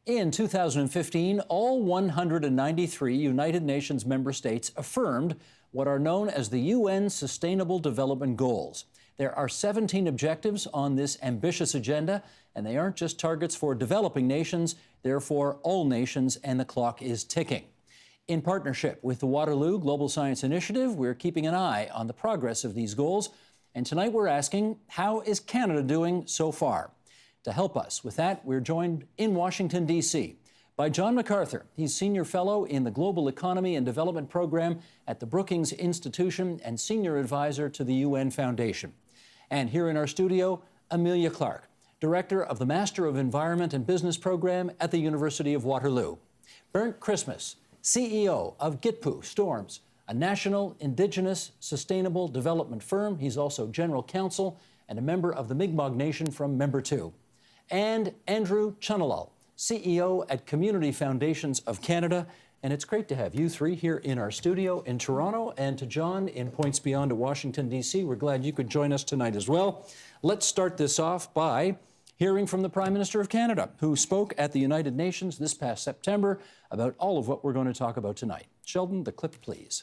In 2015, all 193 United Nations member states affirmed what are known as the UN Sustainable Development Goals. There are 17 objectives on this ambitious agenda, and they aren't just targets for developing nations, they're for all nations, and the clock is ticking. In partnership with the Waterloo Global Science Initiative, we're keeping an eye on the progress of these goals, and tonight we're asking, how is Canada doing so far? To help us with that, we're joined in Washington, D.C. by John MacArthur. He's Senior Fellow in the Global Economy and Development Program at the Brookings Institution and Senior Advisor to the UN Foundation. And here in our studio, Amelia Clark, Director of the Master of Environment and Business Program at the University of Waterloo. Bernd Christmas, CEO of Gitpu Storms, a national Indigenous sustainable development firm. He's also General Counsel and a member of the Mi'kmaq Nation from Member 2. And Andrew Chunilal, CEO at Community Foundations of Canada. And it's great to have you three here in our studio in Toronto, and to John in Points Beyond at Washington, D.C. We're glad you could join us tonight as well. Let's start this off by hearing from the Prime Minister of Canada, who spoke at the United Nations this past September about all of what we're going to talk about tonight. Sheldon, the clip, please.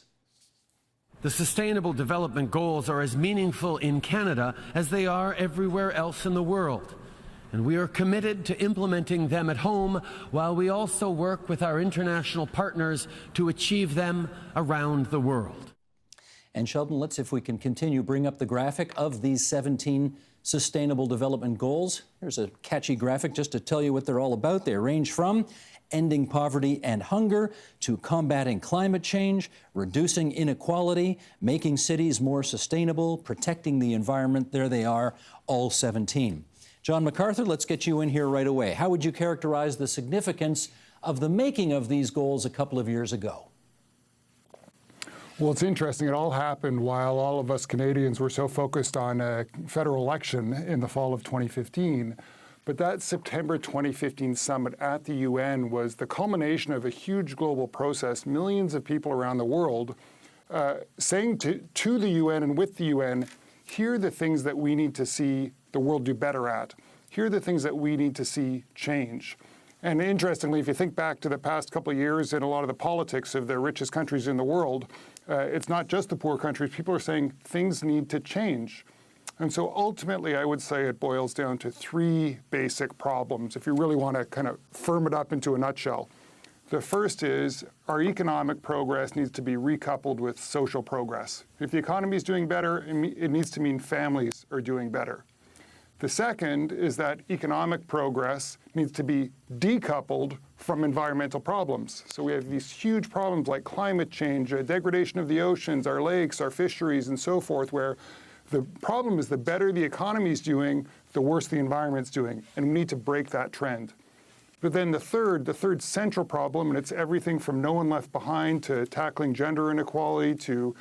The Sustainable Development Goals are as meaningful in Canada as they are everywhere else in the world. And we are committed to implementing them at home while we also work with our international partners to achieve them around the world. And Sheldon, let's, if we can continue, bring up the graphic of these 17 Sustainable Development Goals. Here's a catchy graphic just to tell you what they're all about. They range from ending poverty and hunger to combating climate change, reducing inequality, making cities more sustainable, protecting the environment. There they are, all 17. John MacArthur, let's get you in here right away. How would you characterize the significance of the making of these goals a couple of years ago? Well, it's interesting. It all happened while all of us Canadians were so focused on a federal election in the fall of 2015. But that September 2015 summit at the UN was the culmination of a huge global process, millions of people around the world saying to the UN and with the UN, here are the things that we need to see the world do better at. Here are the things that we need to see change. And interestingly, if you think back to the past couple of years in a lot of the politics of the richest countries in the world, it's not just the poor countries. People are saying things need to change. And so ultimately, I would say it boils down to three basic problems, if you really want to kind of firm it up into a nutshell. The first is our economic progress needs to be recoupled with social progress. If the economy is doing better, it needs to mean families are doing better. The second is that economic progress needs to be decoupled from environmental problems. So we have these huge problems like climate change, degradation of the oceans, our lakes, our fisheries, and so forth, where the problem is the better the economy is doing, the worse the environment's doing, and we need to break that trend. But then the third central problem, and it's everything from no one left behind to tackling gender inequality to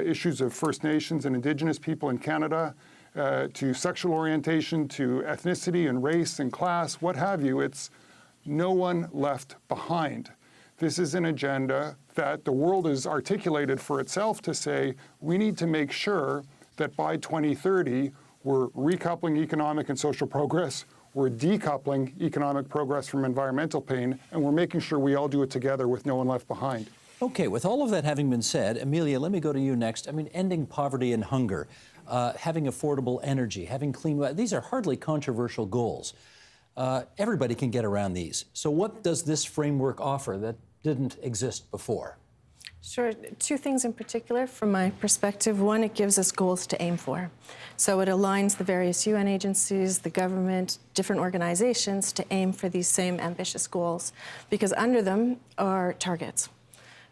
issues of First Nations and Indigenous people in Canada, to sexual orientation, to ethnicity and race and class, what have you, it's no one left behind. This is an agenda that the world has articulated for itself to say we need to make sure that by 2030 we're recoupling economic and social progress, we're decoupling economic progress from environmental pain, and we're making sure we all do it together with no one left behind. Okay, with all of that having been said, Amelia, let me go to you next. I mean, ending poverty and hunger, having affordable energy, having clean water, these are hardly controversial goals. Everybody can get around these. So what does this framework offer that didn't exist before? Sure. Two things in particular from my perspective. One, it gives us goals to aim for. So it aligns the various UN agencies, the government, different organizations to aim for these same ambitious goals, because under them are targets.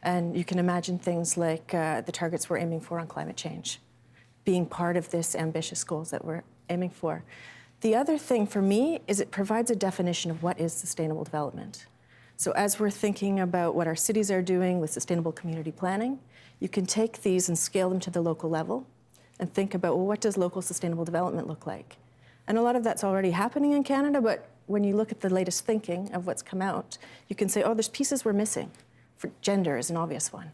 And you can imagine things like the targets we're aiming for on climate change being part of this ambitious goals that we're aiming for. The other thing for me is it provides a definition of what is sustainable development. So as we're thinking about what our cities are doing with sustainable community planning, you can take these and scale them to the local level and think about, well, what does local sustainable development look like? And a lot of that's already happening in Canada, but when you look at the latest thinking of what's come out, you can say, oh, there's pieces we're missing. For gender is an obvious one.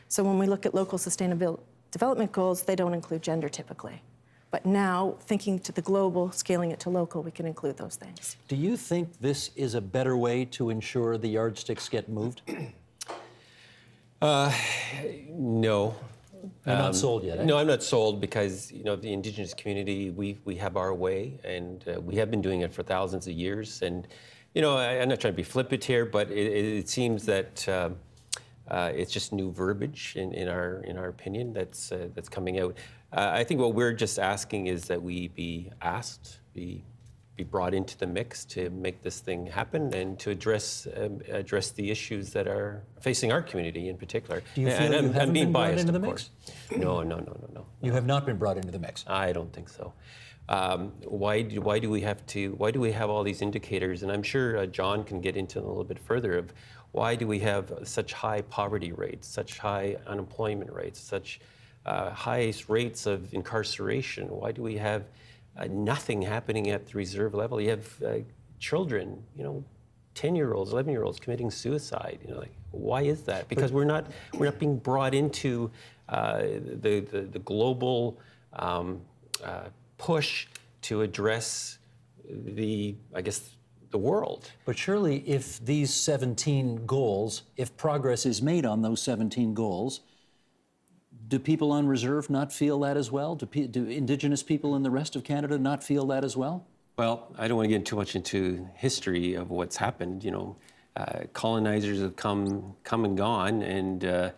So when we look at local sustainable development goals, they don't include gender typically. But now, thinking to the global, scaling it to local, we can include those things. Do you think this is a better way to ensure the yardsticks get moved? No. You're not sold yet, eh? No, I'm not sold because, the Indigenous community, we have our way, and we have been doing it for thousands of years. And, I'm not trying to be flippant here, but it seems that it's just new verbiage in our opinion that's coming out. I think what we're just asking is that we be asked, be brought into the mix to make this thing happen and to address the issues that are facing our community in particular. Do you feel you haven't been brought into the mix? No. You have not been brought into the mix. I don't think so. Why do we have all these indicators? And I'm sure John can get into a little bit further of why do we have such high poverty rates, such high unemployment rates, such highest rates of incarceration? Why do we have nothing happening at the reserve level? You have children, 10-year-olds, 11-year-olds committing suicide. Why is that? Because we're not being brought into the global push to address the world. But surely if these 17 goals, if progress is made on those 17 goals, do people on reserve not feel that as well? Do Indigenous people in the rest of Canada not feel that as well? Well, I don't want to get too much into history of what's happened. Colonizers have come and gone, and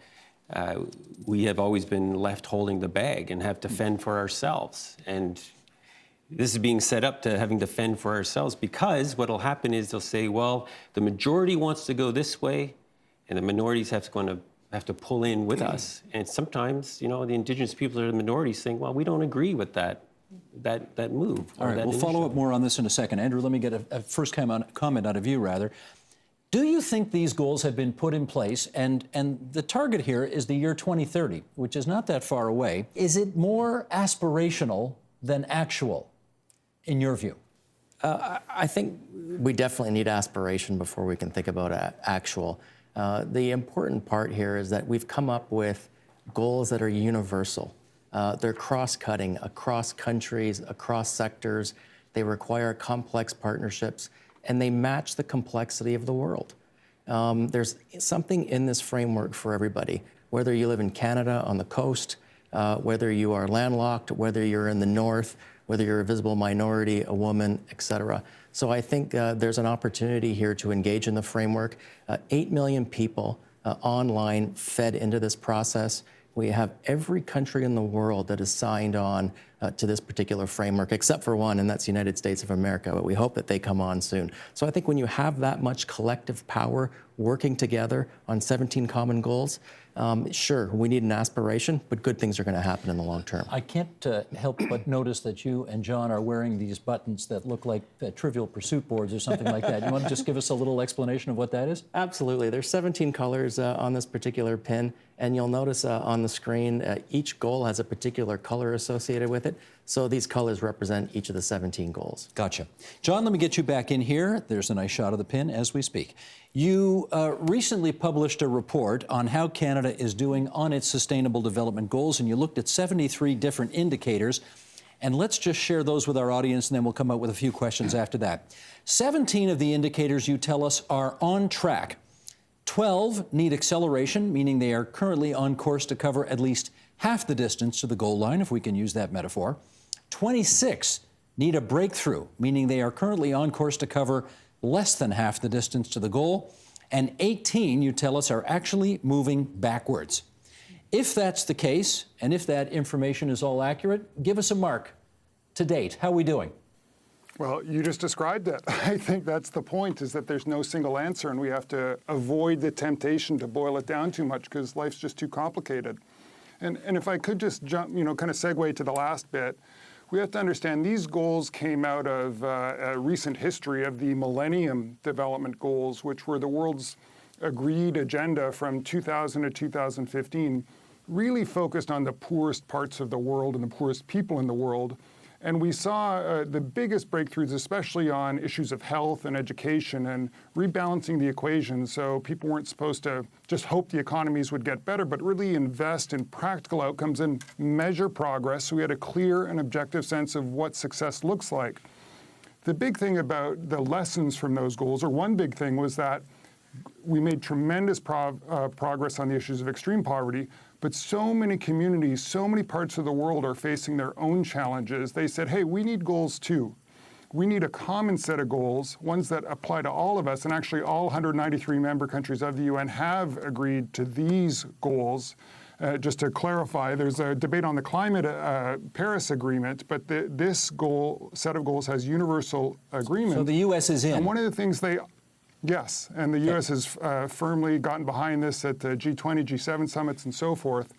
we have always been left holding the bag and have to fend for ourselves. And this is being set up to having to fend for ourselves, because what will happen is they'll say, well, the majority wants to go this way, and the minorities have to pull in with us. And sometimes, the Indigenous people are the minorities saying, well, we don't agree with that move. All right, we'll follow up more on this in a second. Andrew, let me get a first comment out of you, rather. Do you think these goals have been put in place, and the target here is the year 2030, which is not that far away. Is it more aspirational than actual, in your view? I think we definitely need aspiration before we can think about actual. The important part here is that we've come up with goals that are universal. They're cross-cutting across countries, across sectors. They require complex partnerships, and they match the complexity of the world. There's something in this framework for everybody, whether you live in Canada on the coast, whether you are landlocked, whether you're in the north, whether you're a visible minority, a woman, et cetera. So I think there's an opportunity here to engage in the framework. 8 million people online fed into this process. We have every country in the world that is signed on to this particular framework, except for one, and that's the United States of America, but we hope that they come on soon. So I think when you have that much collective power working together on 17 common goals, sure, we need an aspiration, but good things are going to happen in the long term. I can't help but notice that you and John are wearing these buttons that look like Trivial Pursuit boards or something like that. You want to just give us a little explanation of what that is? Absolutely. There's 17 colors on this particular pin, and you'll notice on the screen, each goal has a particular color associated with it. So these colors represent each of the 17 goals. Gotcha. John, let me get you back in here. There's a nice shot of the pin as we speak. You recently published a report on how Canada is doing on its Sustainable Development Goals, and you looked at 73 different indicators. And let's just share those with our audience, and then we'll come up with a few questions after that. 17 of the indicators, you tell us, are on track. 12 need acceleration, meaning they are currently on course to cover at least half the distance to the goal line, if we can use that metaphor. 26 need a breakthrough, meaning they are currently on course to cover less than half the distance to the goal. And 18, you tell us, are actually moving backwards. If that's the case, and if that information is all accurate, give us a mark to date. How are we doing? Well, you just described it. I think that's the point, is that there's no single answer, and we have to avoid the temptation to boil it down too much, because life's just too complicated. And if I could just jump, kind of segue to the last bit, we have to understand these goals came out of a recent history of the Millennium Development Goals, which were the world's agreed agenda from 2000 to 2015, really focused on the poorest parts of the world and the poorest people in the world. And we saw the biggest breakthroughs, especially on issues of health and education and rebalancing the equation. So people weren't supposed to just hope the economies would get better, but really invest in practical outcomes and measure progress. So we had a clear and objective sense of what success looks like. The big thing about the lessons from those goals, or one big thing, was that we made tremendous progress on the issues of extreme poverty, but so many communities, so many parts of the world are facing their own challenges. They said, hey, we need goals too. We need a common set of goals, ones that apply to all of us, and actually all 193 member countries of the UN have agreed to these goals. Just to clarify, there's a debate on the climate Paris Agreement, but this set of goals has universal agreement. So the U.S. is in. And one of the things yes, and the U.S. has firmly gotten behind this at the G20, G7 summits and so forth.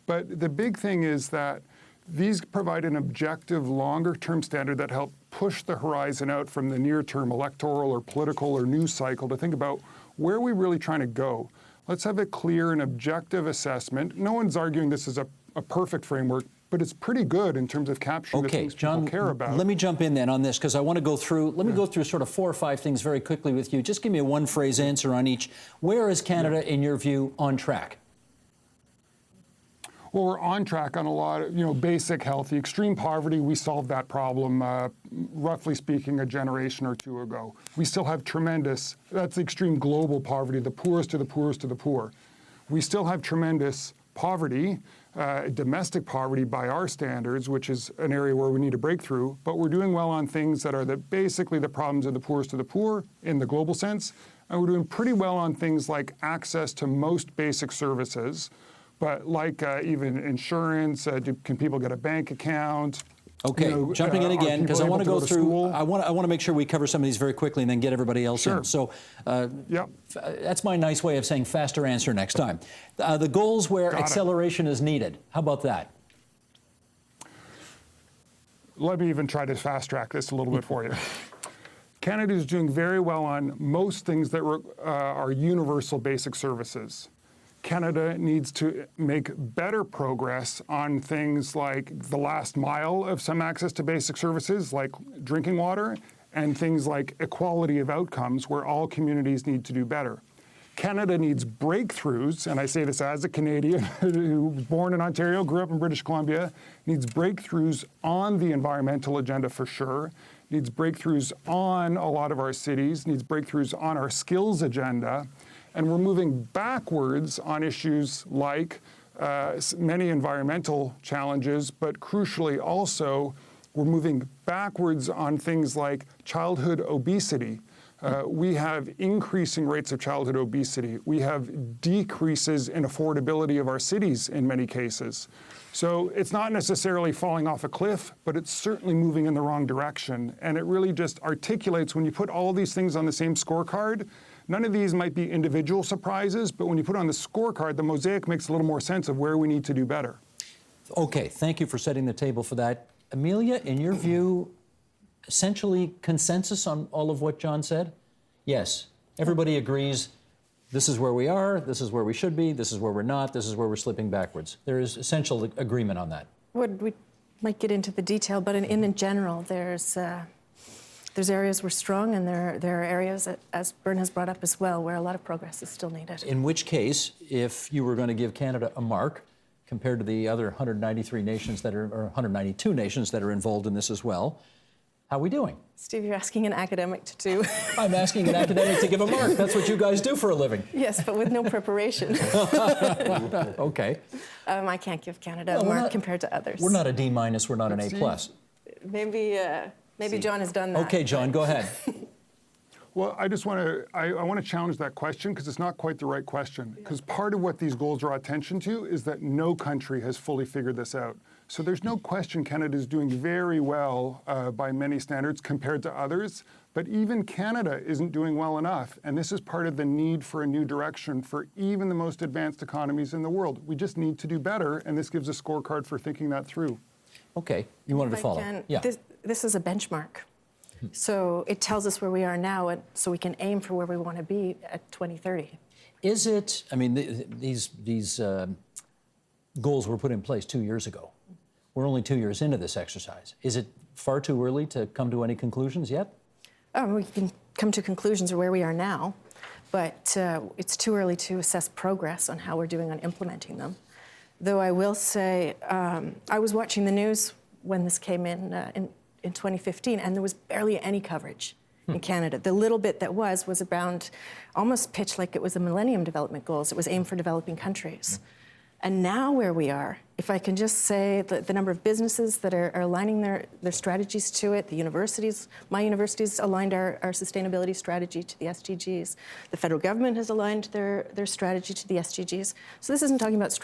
But the big thing is that these provide an objective, longer-term standard that help push the horizon out from the near-term electoral or political or news cycle to think about where are we really trying to go. Let's have a clear and objective assessment. No one's arguing this is a perfect framework, but it's pretty good in terms of capturing the things people care about. Let me jump in then on this, because I want to go through, let me go through sort of 4 or 5 things very quickly with you. Just give me a one-phrase answer on each. Where is Canada, in your view, on track? Well, we're on track on a lot of, basic health. The extreme poverty, we solved that problem, roughly speaking, a generation or 2 ago. We still have that's the extreme global poverty, the poorest of the poorest of the poor. We still have tremendous poverty, domestic poverty by our standards, which is an area where we need a breakthrough, but we're doing well on things that are basically the problems of the poorest of the poor in the global sense, and we're doing pretty well on things like access to most basic services, but like even insurance, can people get a bank account? Okay, jumping in again, because I want to go through, I want to make sure we cover some of these very quickly and then get everybody else in. So that's my nice way of saying faster answer next time. The goals where acceleration is needed, how about that? Let me even try to fast track this a little bit for you. Canada is doing very well on most things that are universal basic services. Canada needs to make better progress on things like the last mile of some access to basic services, like drinking water, and things like equality of outcomes, where all communities need to do better. Canada needs breakthroughs, and I say this as a Canadian who was born in Ontario, grew up in British Columbia, needs breakthroughs on the environmental agenda for sure, needs breakthroughs on a lot of our cities, needs breakthroughs on our skills agenda, and we're moving backwards on issues like many environmental challenges, but crucially also, we're moving backwards on things like childhood obesity. We have increasing rates of childhood obesity. We have decreases in affordability of our cities in many cases. So it's not necessarily falling off a cliff, but it's certainly moving in the wrong direction. And it really just articulates, when you put all these things on the same scorecard, none of these might be individual surprises, but when you put on the scorecard, the mosaic makes a little more sense of where we need to do better. Okay, thank you for setting the table for that. Amelia, in your view, essentially consensus on all of what John said? Yes, everybody agrees this is where we are, this is where we should be, this is where we're not, this is where we're slipping backwards. There is essential agreement on that. We might get into the detail, but in general, there's areas we're strong, and there are areas, as Bern has brought up as well, where a lot of progress is still needed. In which case, if you were going to give Canada a mark, compared to the other 193 nations that are, or 192 nations that are involved in this as well, how are we doing? Steve, you're asking an academic to do. I'm asking an academic to give a mark. That's what you guys do for a living. Yes, but with no preparation. Okay. I can't give Canada a mark compared to others. We're not a D-, we're not an A+. Maybe John has done that. Okay, John, go ahead. Well, I just want to challenge that question, because it's not quite the right question. Because part of what these goals draw attention to is that no country has fully figured this out. So there's no question Canada is doing very well by many standards compared to others, but even Canada isn't doing well enough. And this is part of the need for a new direction for even the most advanced economies in the world. We just need to do better, and this gives a scorecard for thinking that through. Okay, you wanted to follow. Yeah. This is a benchmark. So it tells us where we are now, and so we can aim for where we want to be at 2030. Is it, I mean, these goals were put in place 2 years ago. We're only 2 years into this exercise. Is it far too early to come to any conclusions yet? We can come to conclusions of where we are now, but it's too early to assess progress on how we're doing on implementing them. Though I will say, I was watching the news when this came in 2015, and there was barely any coverage in Canada. The little bit that was around, almost pitched like it was the Millennium Development Goals. It was aimed for developing countries. And now where we are, if I can just say the number of businesses that are aligning their strategies to it, the universities, my university's aligned our sustainability strategy to the SDGs. The federal government has aligned their strategy to the SDGs. So this isn't talking about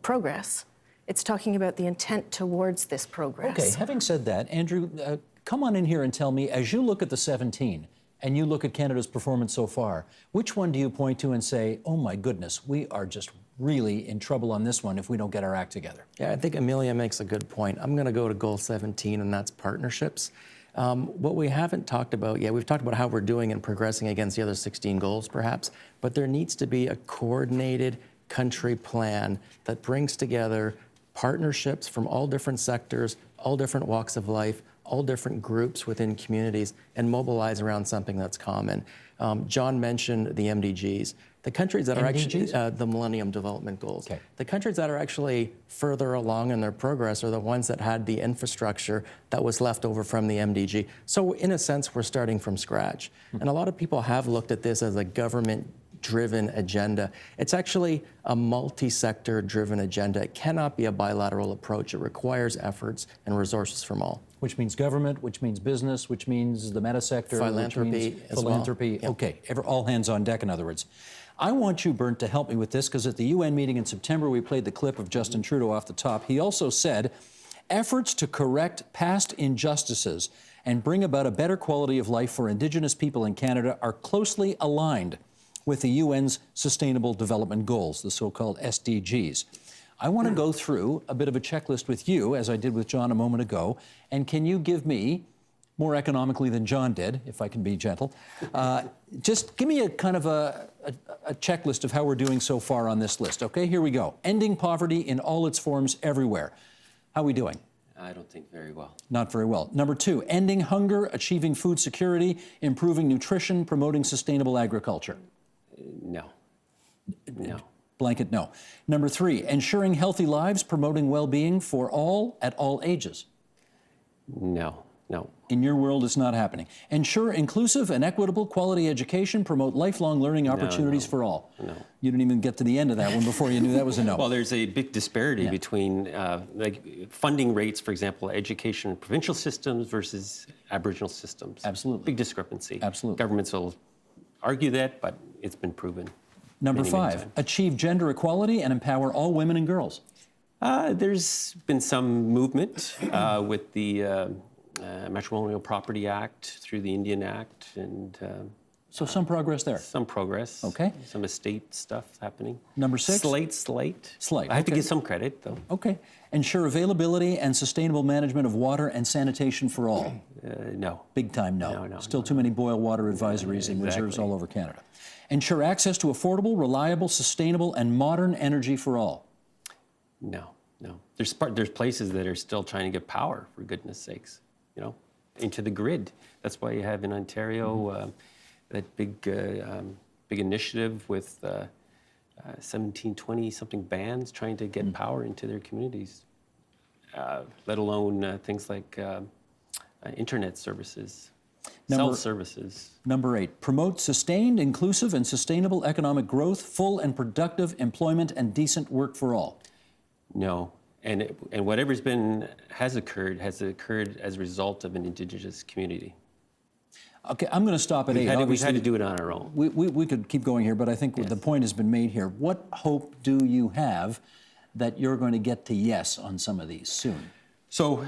progress. It's talking about the intent towards this progress. Okay, having said that, Andrew, come on in here and tell me, as you look at the 17 and you look at Canada's performance so far, which one do you point to and say, oh my goodness, we are just really in trouble on this one if we don't get our act together? Yeah, I think Amelia makes a good point. I'm going to go to goal 17, and that's partnerships. What we haven't talked about yet, we've talked about how we're doing and progressing against the other 16 goals, perhaps, but there needs to be a coordinated country plan that brings together partnerships from all different sectors, all different walks of life, all different groups within communities, and mobilize around something that's common. John mentioned the MDGs. The countries that are actually, the Millennium Development Goals. Okay. The countries that are actually further along in their progress are the ones that had the infrastructure that was left over from the MDG. So in a sense, we're starting from scratch. And a lot of people have looked at this as a government-driven agenda. It's actually a multi-sector driven agenda. It cannot be a bilateral approach. It requires efforts and resources from all. Which means government, which means business, which means the meta sector, philanthropy, which means as philanthropy. Well. Yep. Okay, all hands on deck, in other words. I want you, Bernd, to help me with this, because at the UN meeting in September, we played the clip of Justin Trudeau off the top. He also said, efforts to correct past injustices and bring about a better quality of life for Indigenous people in Canada are closely aligned with the UN's Sustainable Development Goals, the so-called SDGs. I want to go through a bit of a checklist with you, as I did with John a moment ago, and can you give me, more economically than John did, if I can be gentle, just give me a kind of a checklist of how we're doing so far on this list. Okay, here we go. Ending poverty in all its forms everywhere. How are we doing? I don't think very well. Not very well. Number 2, ending hunger, achieving food security, improving nutrition, promoting sustainable agriculture. No. No. Blanket no. Number 3, ensuring healthy lives, promoting well-being for all at all ages. No. No. In your world, it's not happening. Ensure inclusive and equitable quality education, promote lifelong learning opportunities for all. No. You didn't even get to the end of that one before you knew that was a no. Well, there's a big disparity between like funding rates, for example, education in provincial systems versus Aboriginal systems. Absolutely. Big discrepancy. Absolutely. Governments will argue that, but it's been proven. Number many 5, times. achieve gender equality and empower all women and girls. There's been some movement with the Matrimonial Property Act through the Indian Act, and So some progress there. some progress. Okay. Some estate stuff happening. Number 6. Slight. I have to give some credit, though. Okay. Ensure availability and sustainable management of water and sanitation for all. No. Big time no. No. Still too many boil water advisories and reserves all over Canada. Ensure access to affordable, reliable, sustainable, and modern energy for all. No. There's places that are still trying to get power, for goodness sakes, into the grid. That's why you have in Ontario that big initiative with 17, 20 something bands trying to get power into their communities, let alone things like internet services, cell services. Number 8, promote sustained, inclusive, and sustainable economic growth, full and productive employment, and decent work for all. No. And whatever's has occurred as a result of an Indigenous community. Okay, I'm going to stop at 8. We've had to do it on our own. We could keep going here, but I think the point has been made here. What hope do you have that you're going to get to yes on some of these soon? So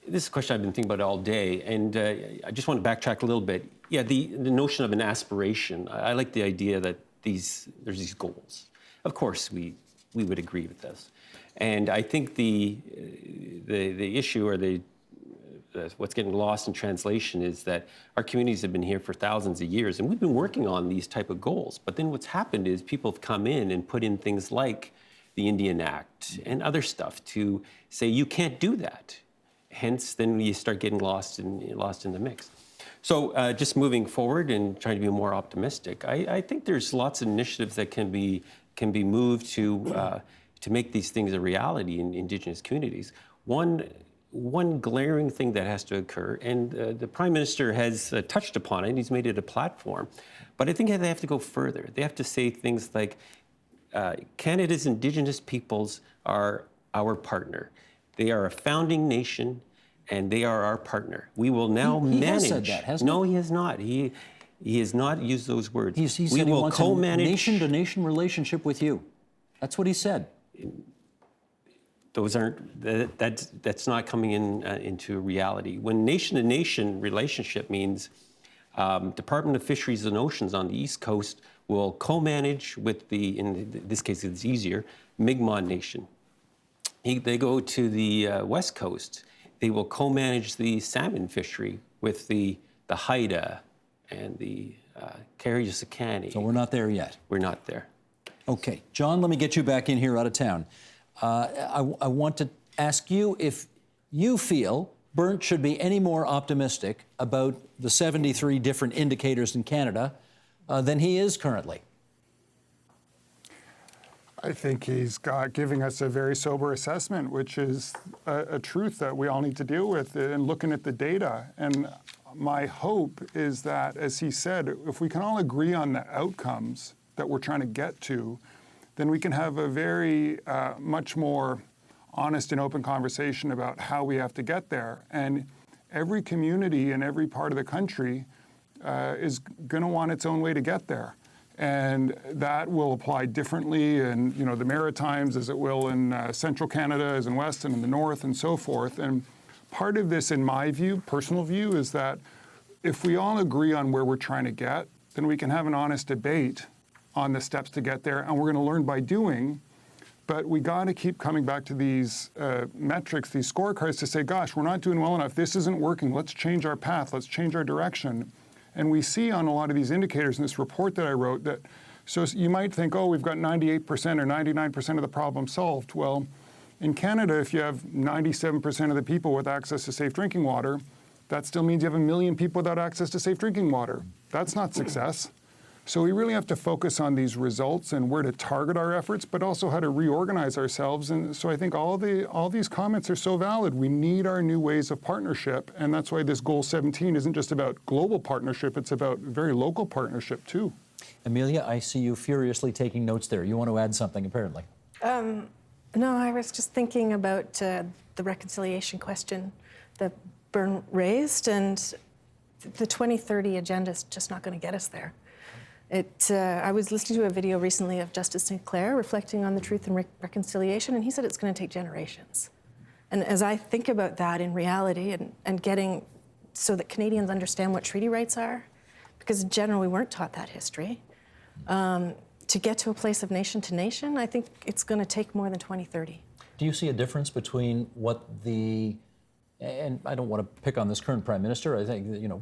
this is a question I've been thinking about all day, and I just want to backtrack a little bit. Yeah, the notion of an aspiration. I like the idea that there's these goals. Of course, we would agree with this. And I think the issue or what's getting lost in translation is that our communities have been here for thousands of years, and we've been working on these type of goals. But then what's happened is people have come in and put in things like the Indian Act and other stuff to say you can't do that. Hence, then you start getting lost in the mix. So just moving forward and trying to be more optimistic, I think there's lots of initiatives that can be moved to make these things a reality in Indigenous communities. One glaring thing that has to occur, and the Prime Minister has touched upon it, he's made it a platform, but I think they have to go further. They have to say things like, Canada's Indigenous peoples are our partner. They are a founding nation, and they are our partner. We will now manage. He has said that, hasn't he? No, he has not. He has not used those words. He said he wants a nation-to-nation relationship with you. That's what he said. Those aren't. That's not coming into reality. When nation-to-nation relationship means Department of Fisheries and Oceans on the East Coast will co-manage with in this case it's easier, Mi'kmaq Nation. They go to the West Coast. They will co-manage the salmon fishery with the Haida and the Carriacicani. So we're not there yet. We're not there. Okay. John, let me get you back in here out of town. I want to ask you if you feel Bernd should be any more optimistic about the 73 different indicators in Canada than he is currently. I think he's giving us a very sober assessment, which is a truth that we all need to deal with and looking at the data. And my hope is that, as he said, if we can all agree on the outcomes that we're trying to get to, then we can have a very much more honest and open conversation about how we have to get there. And every community in every part of the country is going to want its own way to get there. And that will apply differently in the Maritimes as it will in central Canada, as in West and in the North and so forth. And part of this, in my view, personal view, is that if we all agree on where we're trying to get, then we can have an honest debate on the steps to get there. And we're going to learn by doing. But we got to keep coming back to these metrics, these scorecards to say, gosh, we're not doing well enough. This isn't working. Let's change our path. Let's change our direction. And we see on a lot of these indicators in this report that I wrote that, so you might think, oh, we've got 98% or 99% of the problem solved. Well, in Canada, if you have 97% of the people with access to safe drinking water, that still means you have 1 million people without access to safe drinking water. That's not success. So we really have to focus on these results and where to target our efforts, but also how to reorganize ourselves. And so I think all these comments are so valid. We need our new ways of partnership, and that's why this Goal 17 isn't just about global partnership, it's about very local partnership too. Amelia, I see you furiously taking notes there. You want to add something, apparently. No, I was just thinking about the reconciliation question that Bernd raised, and the 2030 agenda is just not going to get us there. I was listening to a video recently of Justice Sinclair reflecting on the truth and reconciliation, and he said it's going to take generations. And as I think about that in reality and getting so that Canadians understand what treaty rights are, because in general we weren't taught that history, to get to a place of nation to nation, I think it's going to take more than 2030. Do you see a difference between what and I don't want to pick on this current Prime Minister, I think,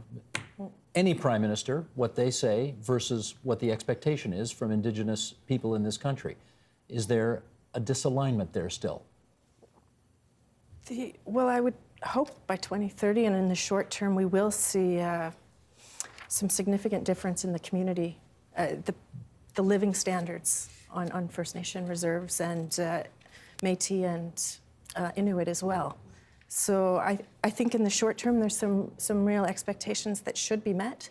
any Prime Minister, what they say versus what the expectation is from Indigenous people in this country? Is there a disalignment there still? Well, I would hope by 2030 and in the short term we will see some significant difference in the community, the living standards on First Nation reserves and Métis and Inuit as well. So I think in the short term there's some real expectations that should be met.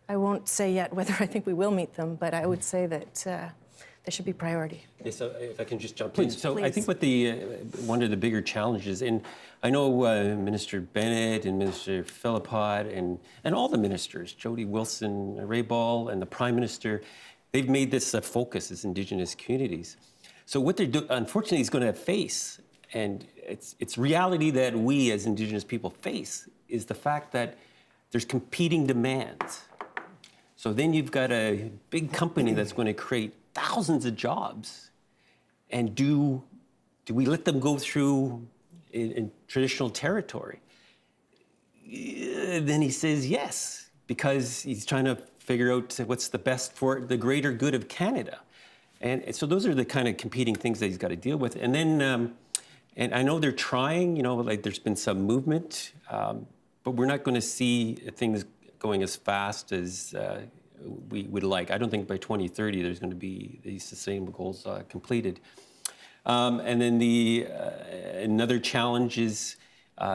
I won't say yet whether I think we will meet them, but I would say that they should be priority. Yeah, so if I can just jump Please. in. So Please. I think what one of the bigger challenges, and I know Minister Bennett and Minister Philippot and all the ministers, Jody Wilson, Ray Ball, and the Prime Minister, they've made this a focus as Indigenous communities. So what they're unfortunately is going to face, and it's reality that we as Indigenous people face, is the fact that there's competing demands. So then you've got a big company that's going to create thousands of jobs, and do we let them go through in traditional territory? Then he says yes, because he's trying to figure out what's the best for the greater good of Canada. And so those are the kind of competing things that he's got to deal with. And then, and I know they're trying, like there's been some movement, but we're not going to see things going as fast as we would like. I don't think by 2030 there's going to be these sustainable goals completed. And then another challenge is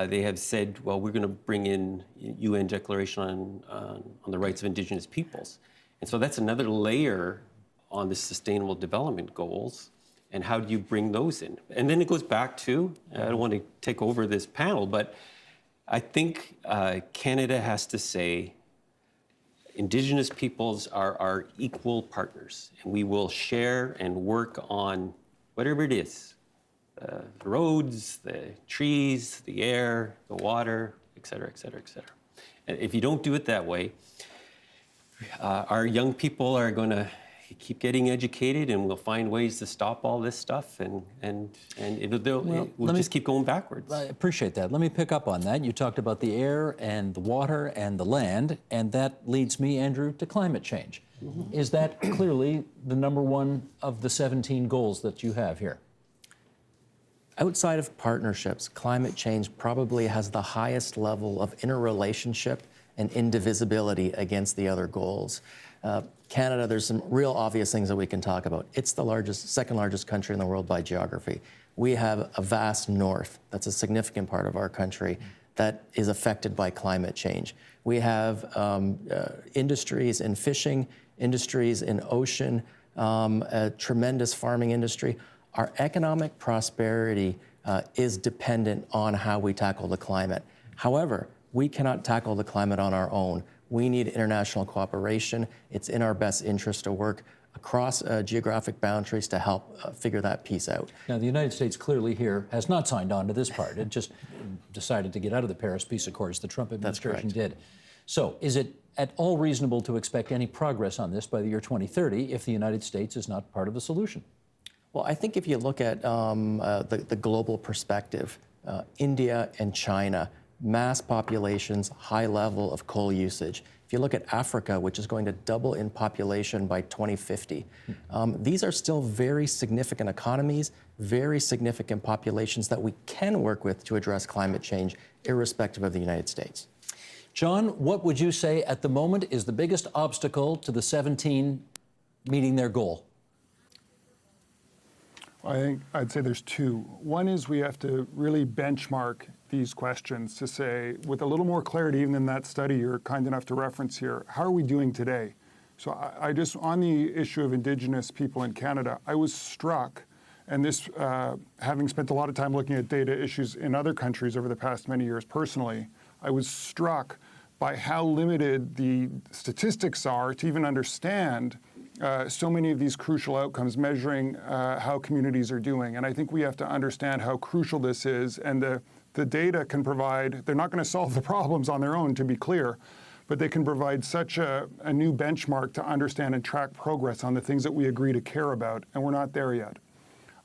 they have said, well, we're going to bring in UN Declaration on the Rights of Indigenous Peoples. And so that's another layer on the Sustainable Development Goals. And how do you bring those in? And then it goes back to, I don't want to take over this panel, but I think Canada has to say, Indigenous peoples are our equal partners, and we will share and work on whatever it is, the roads, the trees, the air, the water, et cetera, et cetera, et cetera. And if you don't do it that way, our young people are going to keep getting educated, and we'll find ways to stop all this stuff, and we'll just keep going backwards. I appreciate that. Let me pick up on that. You talked about the air and the water and the land, and that leads me, Andrew, to climate change. Mm-hmm. Is that clearly the number one of the 17 goals that you have here? Outside of partnerships, climate change probably has the highest level of interrelationship and indivisibility against the other goals. Canada, there's some real obvious things that we can talk about. It's the second largest country in the world by geography. We have a vast north that's a significant part of our country that is affected by climate change. We have industries in fishing, industries in ocean, a tremendous farming industry. Our economic prosperity is dependent on how we tackle the climate. However, we cannot tackle the climate on our own. We need international cooperation. It's in our best interest to work across geographic boundaries to help figure that piece out. Now, the United States clearly here has not signed on to this part. It just decided to get out of the Paris Peace Accords. The Trump administration did. So is it at all reasonable to expect any progress on this by the year 2030 if the United States is not part of the solution? Well, I think if you look at the global perspective, India and China, mass populations, high level of coal usage. If you look at Africa, which is going to double in population by 2050, these are still very significant economies, very significant populations that we can work with to address climate change, irrespective of the United States. John, what would you say at the moment is the biggest obstacle to the 17 meeting their goal? I think I'd say there's two. One is we have to really benchmark these questions to say, with a little more clarity even than that study you're kind enough to reference here, how are we doing today? So I just, on the issue of Indigenous people in Canada, I was struck, and this, having spent a lot of time looking at data issues in other countries over the past many years personally, I was struck by how limited the statistics are to even understand so many of these crucial outcomes, measuring how communities are doing. And I think we have to understand how crucial this is, and the data can provide, they're not going to solve the problems on their own, to be clear, but they can provide such a new benchmark to understand and track progress on the things that we agree to care about, and we're not there yet.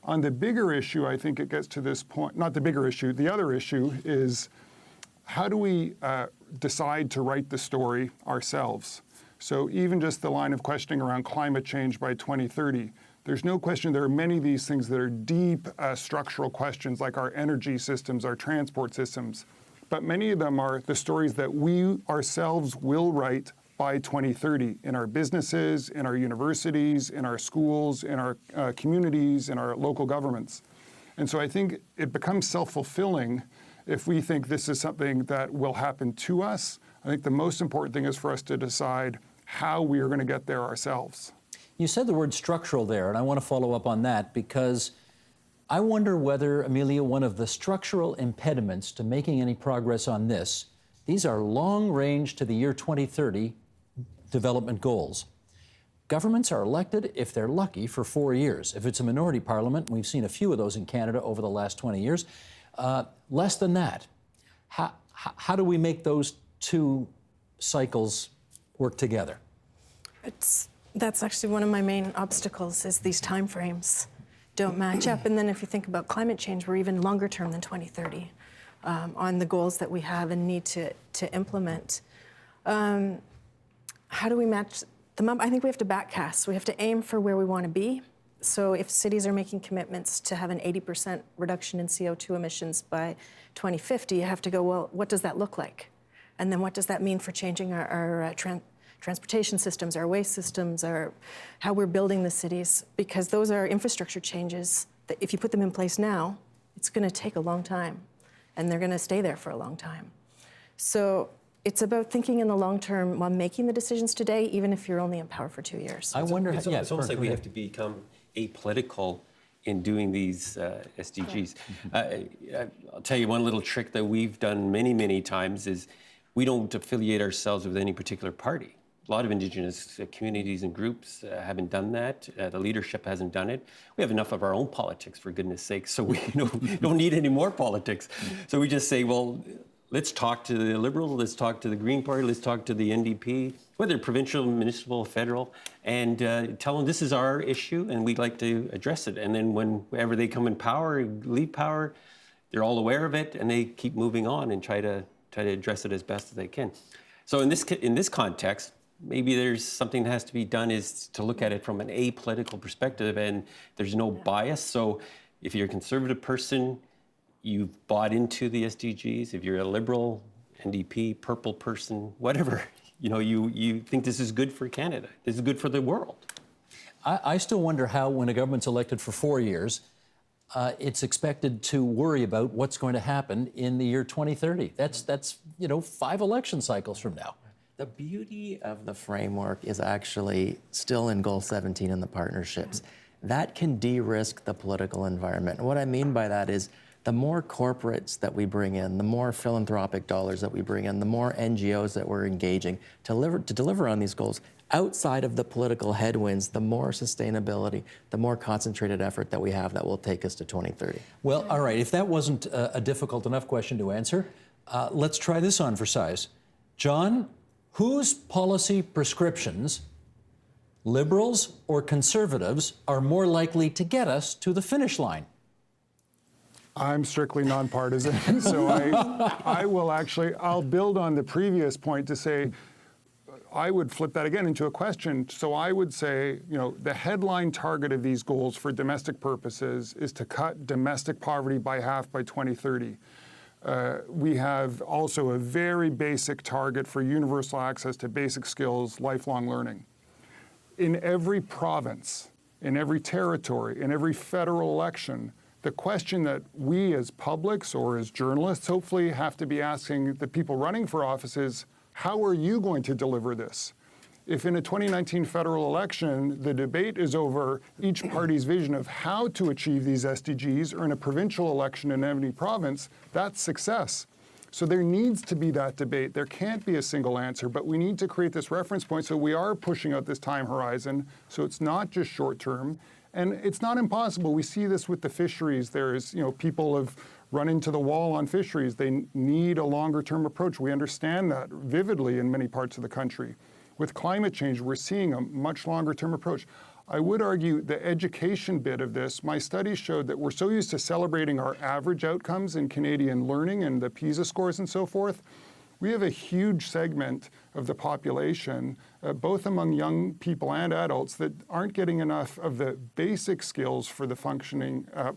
On the bigger issue, I think it gets to this point, not the bigger issue, the other issue is how do we decide to write the story ourselves? So even just the line of questioning around climate change by 2030, there's no question there are many of these things that are deep structural questions, like our energy systems, our transport systems. But many of them are the stories that we ourselves will write by 2030 in our businesses, in our universities, in our schools, in our communities, in our local governments. And so I think it becomes self-fulfilling if we think this is something that will happen to us. I think the most important thing is for us to decide how we are going to get there ourselves. You said the word structural there, and I want to follow up on that because I wonder whether, Amelia, one of the structural impediments to making any progress on this, these are long range to the year 2030 development goals. Governments are elected, if they're lucky, for 4 years. If it's a minority parliament, and we've seen a few of those in Canada over the last 20 years, less than that. How do we make those two cycles work together? That's actually one of my main obstacles, is these time frames don't match up. And then if you think about climate change, we're even longer term than 2030 on the goals that we have and need to implement. How do we match them up? I think we have to backcast. We have to aim for where we want to be So if cities are making commitments to have an 80% reduction in CO2 emissions by 2050, you have to go, well, what does that look like? And then what does that mean for changing our transportation systems, our waste systems, how we're building the cities? Because those are infrastructure changes that if you put them in place now, it's going to take a long time, and they're going to stay there for a long time. So it's about thinking in the long term while making the decisions today, even if you're only in power for 2 years. I wonder. It's almost like we have to become apolitical in doing these SDGs. I'll tell you one little trick that we've done many, many times is we don't affiliate ourselves with any particular party. A lot of Indigenous communities and groups haven't done that. The leadership hasn't done it. We have enough of our own politics, for goodness sake, so we don't need any more politics. So we just say, well, let's talk to the Liberals, let's talk to the Green Party, let's talk to the NDP, whether provincial, municipal, federal, and tell them this is our issue and we'd like to address it. And then whenever they come in power, leave power, they're all aware of it and they keep moving on and try to address it as best as they can. So in this context, maybe there's something that has to be done is to look at it from an apolitical perspective and there's no bias. So if you're a conservative person, you've bought into the SDGs. If you're a Liberal, NDP, purple person, whatever, you think this is good for Canada. This is good for the world. I still wonder how, when a government's elected for 4 years, it's expected to worry about what's going to happen in the year 2030. That's 5 election cycles from now. The beauty of the framework is actually still in Goal 17 in the partnerships. That can de-risk the political environment. And what I mean by that is the more corporates that we bring in, the more philanthropic dollars that we bring in, the more NGOs that we're engaging to deliver on these goals, outside of the political headwinds, the more sustainability, the more concentrated effort that we have that will take us to 2030. Well, all right, if that wasn't a difficult enough question to answer, let's try this on for size. John, whose policy prescriptions, Liberals or Conservatives, are more likely to get us to the finish line? I'm strictly nonpartisan, so I'll build on the previous point to say, I would flip that again into a question. So I would say, the headline target of these goals for domestic purposes is to cut domestic poverty by half by 2030. We have also a very basic target for universal access to basic skills, lifelong learning. In every province, in every territory, in every federal election, the question that we as publics or as journalists hopefully have to be asking the people running for office is, how are you going to deliver this? If in a 2019 federal election, the debate is over each party's vision of how to achieve these SDGs, or in a provincial election in any province, that's success. So there needs to be that debate. There can't be a single answer, but we need to create this reference point so we are pushing out this time horizon, so it's not just short term. And it's not impossible. We see this with the fisheries. There's, people have run into the wall on fisheries. They need a longer term approach. We understand that vividly in many parts of the country. With climate change, we're seeing a much longer term approach. I would argue the education bit of this, my studies showed that we're so used to celebrating our average outcomes in Canadian learning and the PISA scores and so forth. We have a huge segment of the population, both among young people and adults, that aren't getting enough of the basic skills for the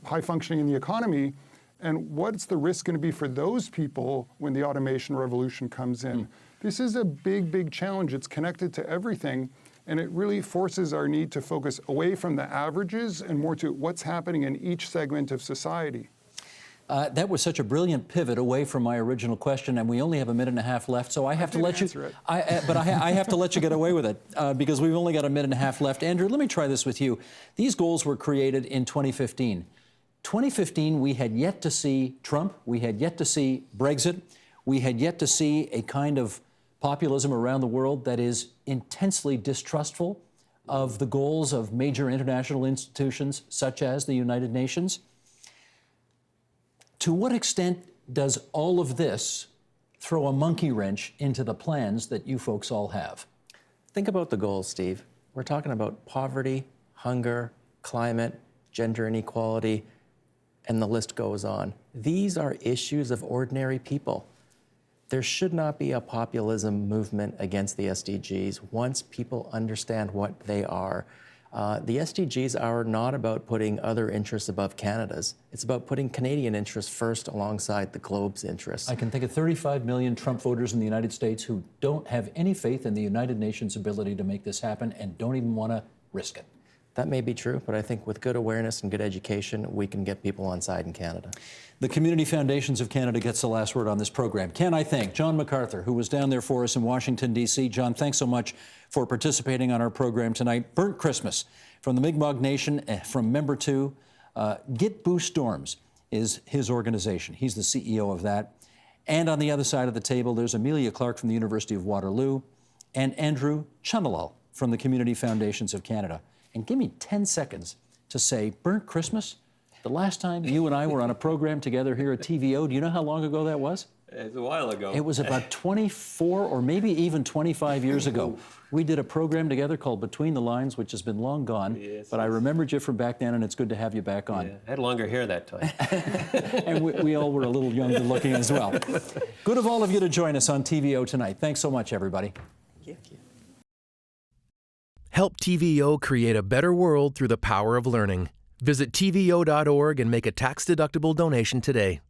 high functioning in the economy. And what's the risk going to be for those people when the automation revolution comes in? This is a big, big challenge. It's connected to everything. And it really forces our need to focus away from the averages and more to what's happening in each segment of society. That was such a brilliant pivot away from my original question, and we only have a minute and a half left, so I have to let you. I have to let you get away with it because we've only got a minute and a half left. Andrew, let me try this with you. These goals were created in 2015. 2015, we had yet to see Trump, we had yet to see Brexit, we had yet to see a kind of populism around the world that is intensely distrustful of the goals of major international institutions such as the United Nations. To what extent does all of this throw a monkey wrench into the plans that you folks all have? Think about the goals, Steve. We're talking about poverty, hunger, climate, gender inequality, and the list goes on. These are issues of ordinary people. There should not be a populism movement against the SDGs once people understand what they are. The SDGs are not about putting other interests above Canada's. It's about putting Canadian interests first alongside the globe's interests. I can think of 35 million Trump voters in the United States who don't have any faith in the United Nations' ability to make this happen and don't even want to risk it. That may be true, but I think with good awareness and good education, we can get people on side in Canada. The Community Foundations of Canada gets the last word on this program. Can I thank John MacArthur, who was down there for us in Washington, D.C. John, thanks so much for participating on our program tonight. Burnt Christmas from the Mi'kmaq Nation, from Member 2. Get Boost Storms is his organization. He's the CEO of that. And on the other side of the table, there's Amelia Clark from the University of Waterloo and Andrew Chunalal from the Community Foundations of Canada. And give me 10 seconds to say, Burnt Christmas? The last time you and I were on a program together here at TVO, do you know how long ago that was? It's a while ago. It was about 24 or maybe even 25 years ago. We did a program together called Between the Lines, which has been long gone, but I remembered you from back then, and it's good to have you back on. Yeah, I had longer hair that time. And we all were a little younger looking as well. Good of all of you to join us on TVO tonight. Thanks so much, everybody. Thank you. Help TVO create a better world through the power of learning. Visit TVO.org and make a tax-deductible donation today.